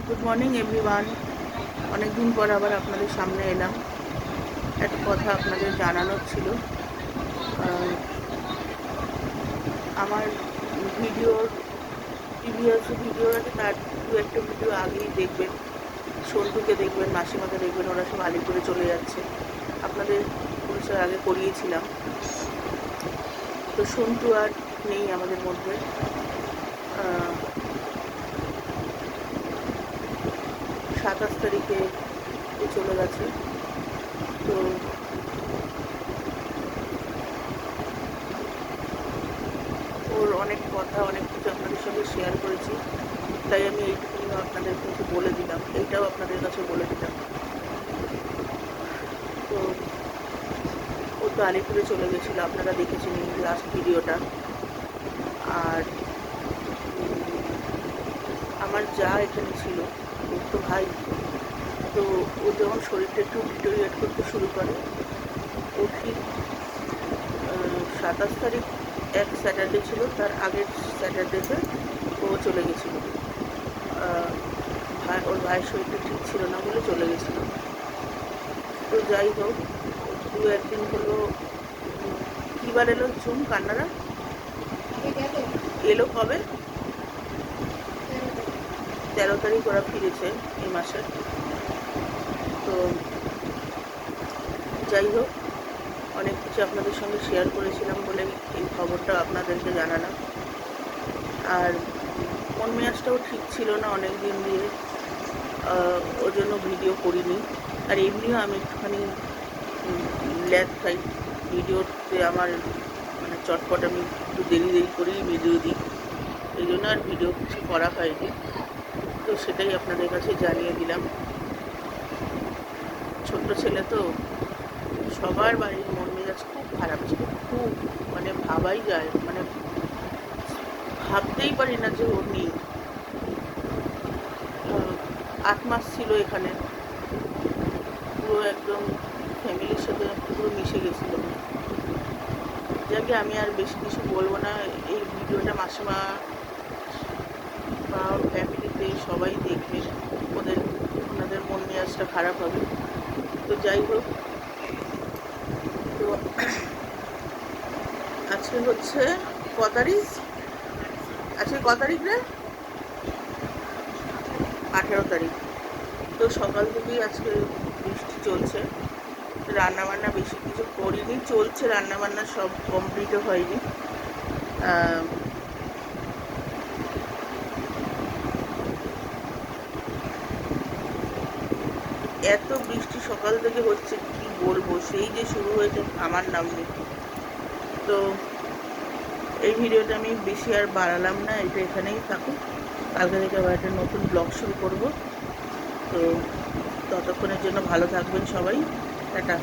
Good morning everyone. অনেক দিন পর আবার আপনাদের সামনে এলাম। একটা কথা আপনাদের জানানোর ছিল। আমার ভিডিওর প্রিভিয়াস ভিডিও আছে, তার একটা ভিডিও আগেই দেখবেন। সন্টুকে দেখবেন, মাসিমাকে দেখবেন, ওরা সব আলিপুরে চলে যাচ্ছে। আপনাদের পরিচয় আগে করিয়েছিলাম। তো সন্টু আর নেই আমাদের মধ্যে। 27 তারিখে চলে গেছে। তো ওর অনেক কথা, অনেক কিছু আপনাদের সঙ্গে শেয়ার করেছি, তাই আমি এইটুকুনি আপনাদের কাছে বলে দিলাম, এইটাও আপনাদের কাছে বলে দিলাম। তো ও তো আলিপুরে চলে গেছিলো, আপনারা দেখেছেন লাস্ট ভিডিওটা। আর আমার যা এখানে ছিল, ওর তো ভাই। তো ও যখন শরীরটা একটু ডিটোরিয়েট করতে শুরু করে, ও ঠিক 27 তারিখ এক স্যাটারডে ছিল, তার আগের স্যাটারডেতে ও চলে গেছিলো। ওর ভাইয়ের শরীরটা ঠিক ছিল না বলে চলে গেছিলো। তো যাই হোক, 2-1 দিন হলো। কিবার এলো জুম কান্নারা এলো কবে? 13 তারিখ ওরা ফিরেছে এই মাসে। তো যাই হোক, অনেক কিছু আপনাদের সঙ্গে শেয়ার করেছিলাম বলে এই খবরটা আপনাদেরকে জানালাম। আর মন মেজাজটাও ঠিক ছিল না অনেক দিন দিয়ে, ওর জন্য ভিডিও করিনি। আর এমনিও আমি একটুখানি ল্যাগ খাই ভিডিওতে, আমার মানে চটপট আমি একটু দেরি করেই ভিডিও দিই, এই জন্য আর ভিডিও কিছু করা হয়নি। তো সেটাই আপনাদের কাছে জানিয়ে দিলাম। ছোট্ট ছেলে তো, সবার বাড়ির মন মেজাজ খুব খারাপ ছিল, খুব, মানে ভাবাই যায়, মানে ভাবতেই পারি না যে ওর নেই। 8 মাস ছিল এখানে, পুরো একদম ফ্যামিলির সাথে পুরো মিশে গেছিল। যাকে আমি আর বেশি কিছু বলবো না। এই ভিডিওটা মাসিমা বা ওর ফ্যামিলিতে সবাই দেখবে, ওনাদের মন মেজাজটা খারাপ হবে। তো যাই হোক, তো আজকে হচ্ছে ক তারিখ? আজকে ক তারিখ রে? 18 তারিখ। তো সকাল থেকেই আজকে বৃষ্টি চলছে। রান্নাবান্না বেশি কিছু করিনি, চলছে রান্নাবান্না, সব কমপ্লিটও হয়নি। এত বৃষ্টি সকাল থেকে হচ্ছে, কি বলবো, সেই যে শুরু হয়েছে থামার নাম নেই। তো এই ভিডিওটা আমি বেশি আর বাড়ালাম না, এটা এখানেই থাকুক। কালকে থেকে আবার একটা নতুন ব্লগ শুরু করব। তো ততক্ষণের জন্য ভালো থাকবেন সবাই, টাটা।